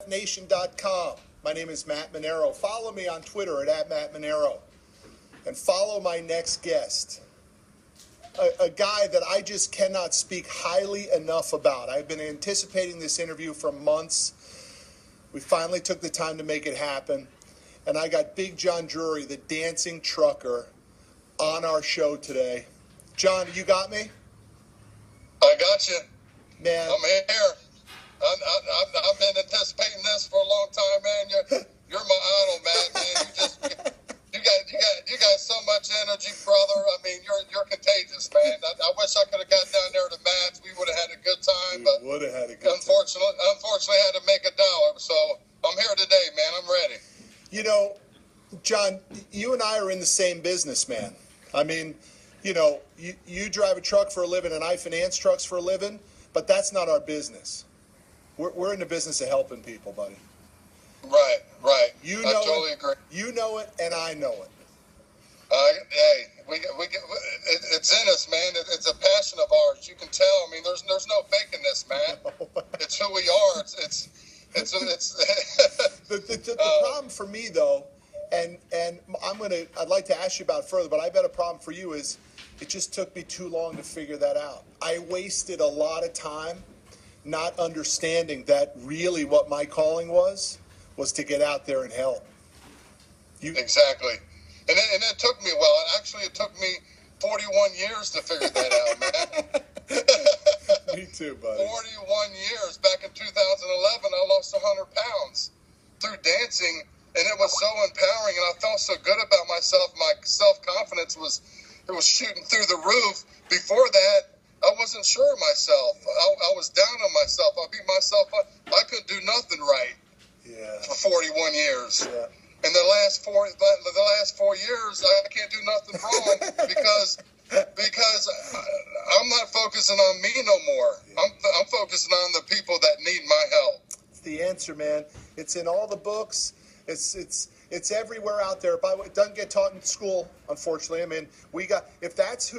CFFNation.com. My name is Matt Monero. Follow me on Twitter at Matt Monero. And follow my next guest, a guy that I just cannot speak highly enough about. I've been anticipating this interview for months. We finally took the time to make it happen. And I got Big John Drury, the dancing trucker, on our show today. John, you got me? I got you. Man. I'm here. I've been anticipating this for a long time, man. You're my idol, man. You got so much energy, brother. I mean, you're contagious, man. I wish I could have got down there to Matt's. We would have had a good time, but would have had a good unfortunately, I had to make $1. So I'm here today, man. I'm ready. You know, John, you and I are in the same business, man. I mean, you know, you drive a truck for a living and I finance trucks for a living, but that's not our business. We're in the business of helping people, buddy. Right. I totally agree. You know it, and I know it. It's in us, man. It's a passion of ours. You can tell. I mean, there's no faking this, man. It's who we are. It's the problem for me, though, and I'd like to ask you about it further, but I bet a problem for you is it just took me too long to figure that out. I wasted a lot of time not understanding that really what my calling was to get out there and help. Exactly. And it took me a while. Actually, it took me 41 years to figure that out, man. Me too, buddy. 41 years. Back in 2011, I lost 100 pounds through dancing, and it was so empowering, and I felt so good about myself. My self-confidence was shooting through the roof. Before that, I wasn't sure of myself. I was down on myself. I beat myself up. I couldn't do nothing right for 41 years. Yeah. In the last 4 years, I can't do nothing wrong because I'm not focusing on me no more. Yeah. I'm focusing on the people that need my help. It's the answer, man. It's in all the books. It's everywhere out there. By the way, it doesn't get taught in school, unfortunately. I mean, if that's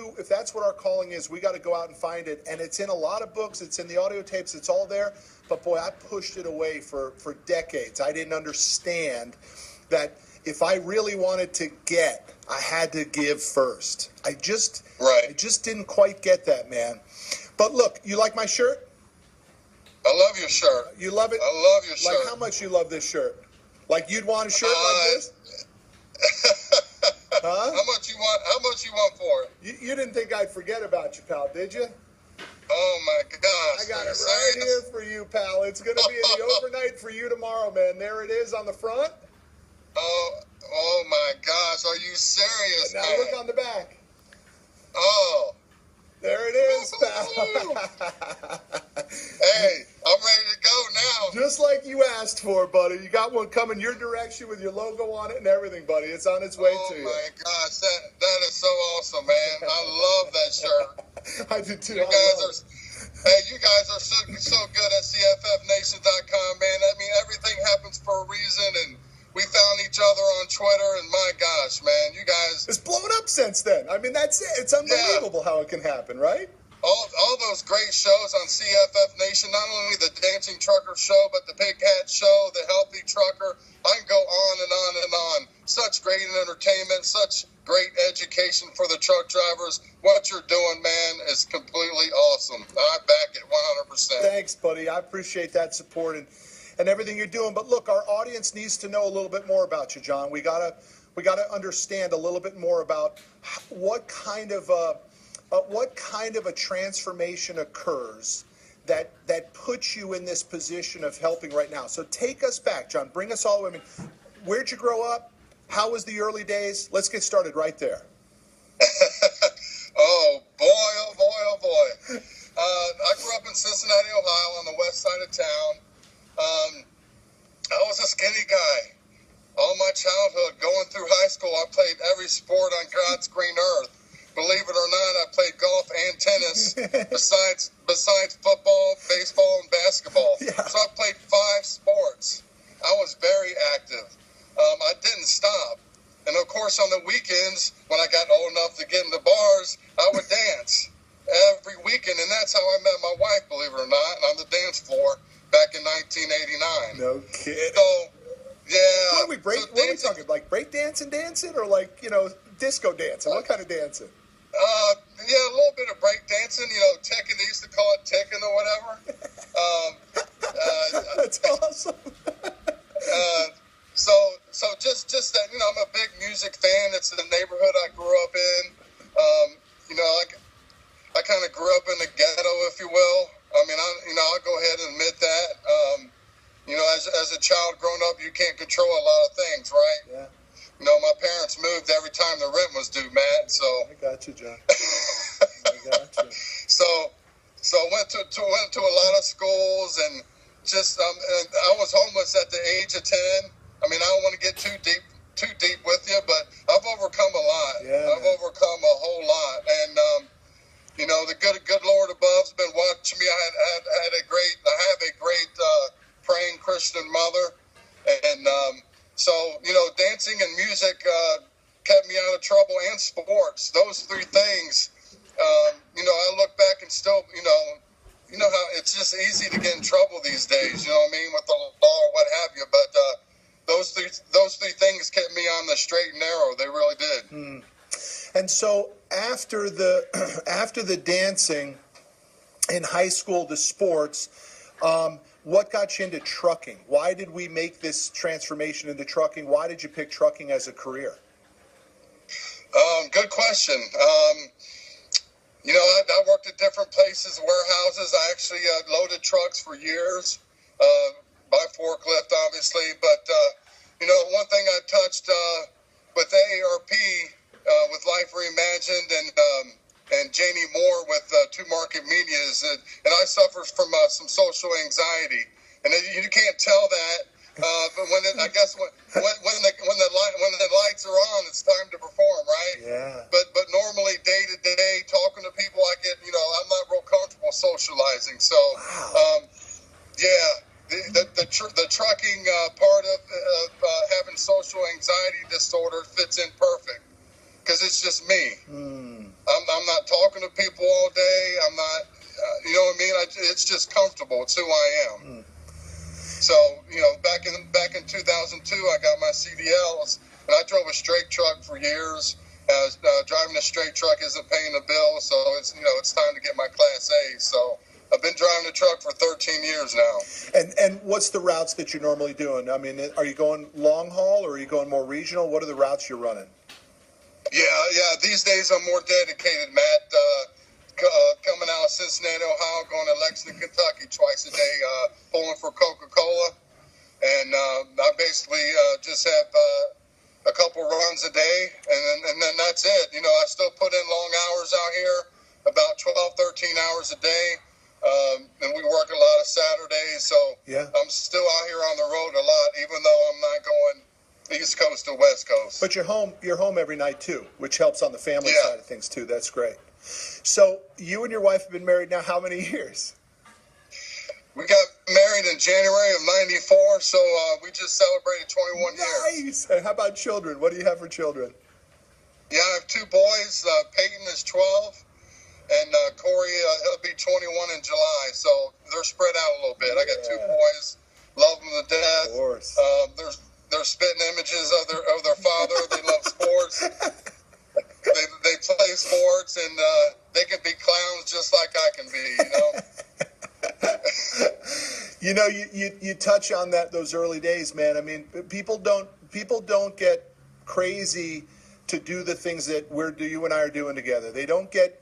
what our calling is, we got to go out and find it. And it's in a lot of books. It's in the audio tapes. It's all there. But boy, I pushed it away for decades. I didn't understand that if I really wanted to get, I had to give first. I just didn't quite get that, man. But look, you like my shirt? I love your shirt. You love it? I love your shirt. Like how much you love this shirt? Like you'd want a shirt like this? Huh? How much you want for it? You didn't think I'd forget about you, pal, did you? Oh my gosh. I got it right here for you, pal. It's going to be in the overnight for you tomorrow, man. There it is on the front. Oh my gosh. Are you serious, now man? look on the back. Oh. There it is, pal. Hey, I'm ready to go now. Just like you asked for, buddy. You got one coming your direction with your logo on it and everything, buddy. It's on its way to you. Oh my gosh, that is so awesome, man. I love that shirt. I do too. You guys are so good at CFFNation.com, man. I mean, everything happens for a reason, and we found each other on Twitter, and my gosh, man, you guys... It's blown up since then. I mean, that's it. It's unbelievable how it can happen, right? All those great shows on CFF Nation, not only the Dancing Trucker Show, but the Big Hat Show, the Healthy Trucker. I can go on and on and on. Such great entertainment, such great education for the truck drivers. What you're doing, man, is completely awesome. I back it 100%. Thanks, buddy. I appreciate that support and everything you're doing. But look, our audience needs to know a little bit more about you, John. We gotta understand a little bit more about what kind of a transformation occurs that puts you in this position of helping right now. So take us back, John. Bring us all the way. I mean, where'd you grow up? How was the early days? Let's get started right there. Oh boy. I grew up in Cincinnati, Ohio, on the west side of town. I was a skinny guy. All my childhood, going through high school, I played every sport on God's green earth. Believe it or not, I played golf and tennis besides football, baseball, and basketball. Yeah. So I played 5 sports. I was very active. I didn't stop. And, of course, on the weekends, when I got old enough to get in the bars, I would dance every weekend. And that's how I met my wife, believe it or not, on the dance floor. back in 1989. No kidding. So, yeah. What are we talking? Like break dancing, or like, disco dancing? What kind of dancing? Yeah, a little bit of break dancing, ticking. They used to call it ticking or whatever. That's awesome. So just that, I'm a big music fan. It's the neighborhood I grew up in. I kind of grew up in the ghetto, if you will. I mean, I'll go ahead and admit that. As a child growing up, you can't control a lot of things, right? Yeah. My parents moved every time the rent was due, Matt. So I got you, John. I got you. So went to a lot of schools and just and I was homeless at the age of 10. I mean, I don't want to get too deep with you, but I've overcome a lot. Yeah, I've overcome a whole lot, and the good Lord above's been watching me. I have a great praying Christian mother, and so dancing and music kept me out of trouble, and sports. Those three things. I look back and still, how it's just easy to get in trouble these days. You know what I mean, with the law or what have you. But those three things kept me on the straight and narrow. They really did. And so after the dancing in high school, the sports, what got you into trucking? Why did we make this transformation into trucking? Why did you pick trucking as a career? Good question. I worked at different places, warehouses. I actually loaded trucks for years by forklift, obviously. But, one thing I touched with AARP, with Life Reimagined, and Janie Moore with Two Market Media is that, and I suffer from some social anxiety. And you can't tell that. But when the lights are on, it's time to perform, right? Yeah. But normally day to day, talking to people, I get, I'm not real comfortable socializing. So, Wow. the trucking part of having social anxiety disorder fits in perfect because it's just me. I'm not talking to people all day. I'm not, you know what I mean? It's just comfortable. It's who I am. So, back in 2002, I got my CDLs, and I drove a straight truck for years. Driving a straight truck isn't paying the bill, so it's time to get my Class A. So I've been driving a truck for 13 years now. And what's the routes that you're normally doing? I mean, are you going long haul or are you going more regional? What are the routes you're running? Yeah. These days I'm more dedicated, Matt. Coming out of Cincinnati, Ohio, going to Lexington, Kentucky twice a day, pulling for Coca-Cola. And I basically just have a couple runs a day, and then that's it. I still put in long hours out here, about 12, 13 hours a day. And we work a lot of Saturdays, so yeah. I'm still out here on the road a lot, even though I'm not going East Coast to West Coast. But you're home every night too, which helps on the family side of things too. That's great. So you and your wife have been married now how many years? We got married in January of '94, so we just celebrated 21 years. Nice. And how about children? What do you have for children? Yeah, I have two boys. Peyton is 12, and Corey, he'll be 21 in July. So they're spread out a little bit. I got two boys. Love them to death. Of course. They're spitting images of their father. They love sports. They play sports, and they can be clowns just like I can be, You touch on those early days, man. I mean, people don't get crazy to do the things that you and I are doing together. They don't get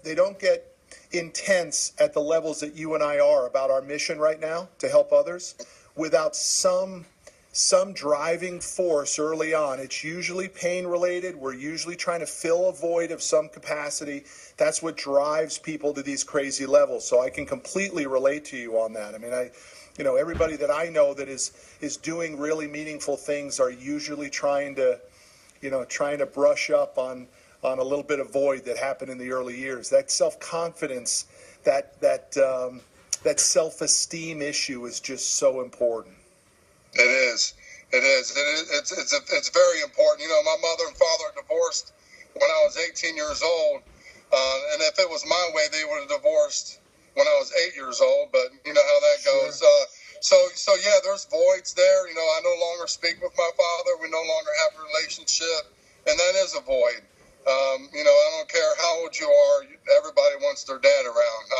intense at the levels that you and I are about our mission right now to help others without some driving force early on. It's usually pain related. We're usually trying to fill a void of some capacity. That's what drives people to these crazy levels. So I can completely relate to you on that. I mean, everybody that I know that is doing really meaningful things are usually trying to brush up on a little bit of void that happened in the early years. That self-confidence, that self-esteem issue is just so important. It is. It's very important. My mother and father divorced when I was 18 years old, and if it was my way, they would have divorced when I was 8 years old. But you know how that goes. So yeah, there's voids there. I no longer speak with my father. We no longer have a relationship, and that is a void. I don't care how old you are. Everybody wants their dad around.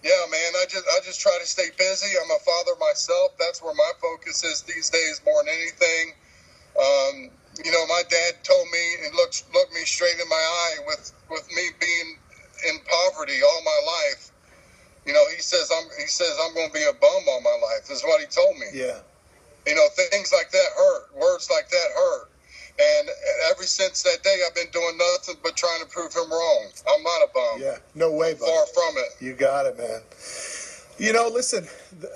Yeah, man, I just try to stay busy. I'm a father myself. That's where my focus is these days more than anything. My dad told me and looked me straight in my eye with me being in poverty all my life. He says I'm going to be a bum all my life. Is what he told me. Yeah. Things like that hurt. Words like that hurt. And ever since that day, I've been doing nothing but trying to prove him wrong. I'm not a bum. Yeah, no way, buddy. Far from it. You got it, man. Listen,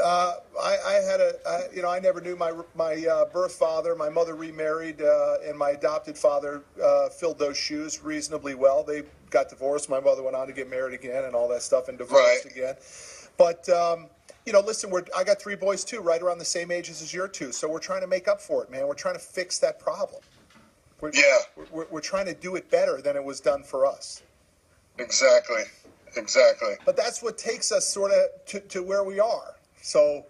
I never knew my birth father. My mother remarried, and my adopted father filled those shoes reasonably well. They got divorced. My mother went on to get married again and all that stuff and divorced again. But, listen, I got 3 boys, too, right around the same ages as your 2. So we're trying to make up for it, man. We're trying to fix that problem. We're trying to do it better than it was done for us. Exactly. But that's what takes us sort of to where we are. So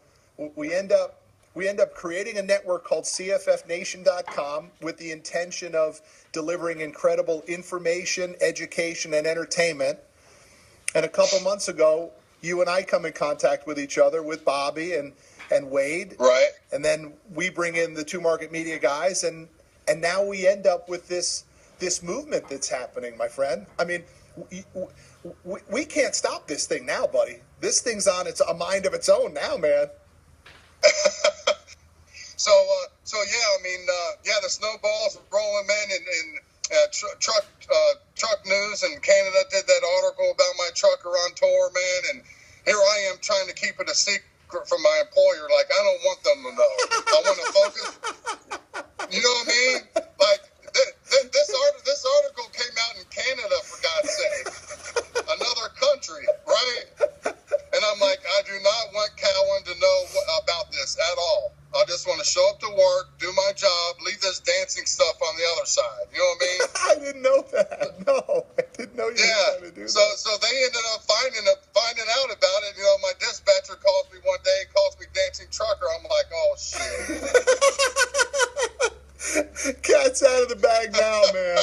we end up creating a network called CFFNation.com with the intention of delivering incredible information, education, and entertainment. And a couple months ago, you and I come in contact with each other with Bobby and Wade. Right. And then we bring in the 2 Market Media guys, and now we end up with this movement that's happening, my friend. I mean, we can't stop this thing now, buddy. This thing's on a mind of its own now, man. The snowballs rolling, man, and truck news, and Canada did that article about my trucker on tour, man, and here I am trying to keep it a secret from my employer. Like, I don't want them to know. I want to focus. You know what I mean? Like, this article came out in Canada, for God's sake. Another country, right? And I'm like, I do not want Cowan to know about this at all. I just want to show up to work, do my job, leave this dancing stuff on the other side. You know what I mean? I didn't know that. No, I didn't know you were trying to do that. So they ended up finding out about it. My dispatcher calls me one day, calls me dancing trucker. I'm like, oh shit. Cat's out of the bag now, man.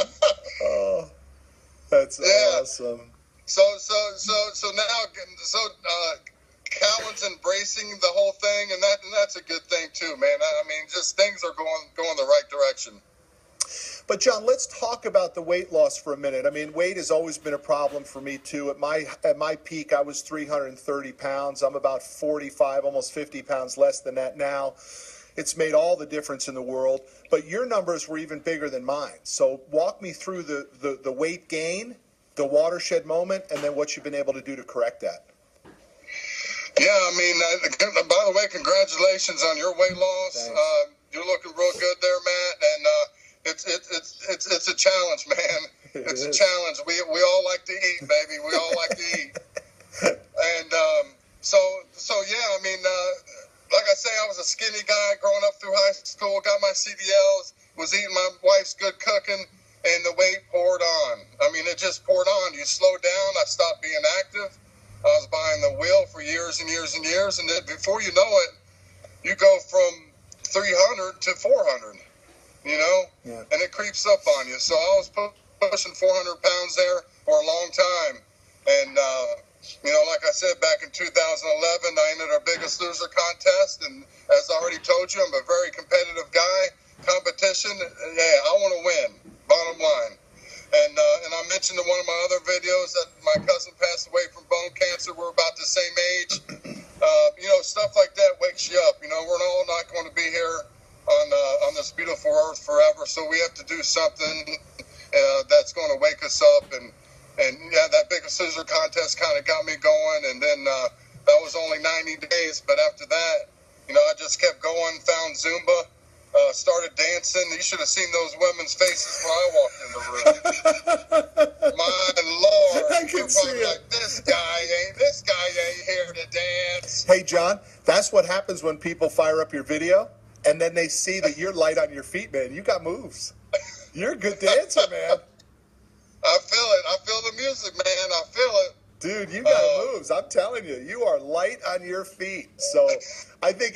Oh, that's awesome. So Cowan's embracing the whole thing, and that's a good thing too, man. I mean, just things are going the right direction. But John, let's talk about the weight loss for a minute. I mean, weight has always been a problem for me too. At my peak, I was 330 pounds. I'm about 45, almost 50 pounds less than that now. It's made all the difference in the world. But your numbers were even bigger than mine. So walk me through the weight gain, the watershed moment, and then what you've been able to do to correct that. Yeah, I mean, by the way, congratulations on your weight loss. You're looking real good there, Matt, and it's a challenge, man. It's a challenge. We all like to eat, baby. We all like to eat. And so yeah, I mean, like I say, I was a skinny guy growing up through high school, got my CDLs, was eating my wife's good cooking, and the weight poured on. I mean, it just poured on. You slow down. I stopped being active. I was behind the wheel for years and years and years, and then before you know it, you go from 300 to 400, Yeah. And it creeps up on you. So I was pushing 400 pounds there for a long time, and, like I said, back in 2011, I entered our Biggest Loser contest, and as I already told you, I'm a very competitive guy. Competition, I want to win, bottom line. And I mentioned in one of my other videos that my cousin passed away from bone cancer. We're about the same age. Stuff like that wakes you up. We're all not going to be here on this beautiful earth forever, so we have to do something that's going to wake us up. And that Biggest Loser contest kind of got me going, and then that was only 90 days. But after that, I just kept going, found Zumba. Started dancing. You should have seen those women's faces when I walked in the room. My Lord, I can see it. Like, this guy ain't here to dance. Hey, John, that's what happens when people fire up your video, and then they see that you're light on your feet, man. You got moves. You're a good dancer, man. I feel it. I feel the music, man. I feel it. Dude, you got moves. I'm telling you, you are light on your feet. So I think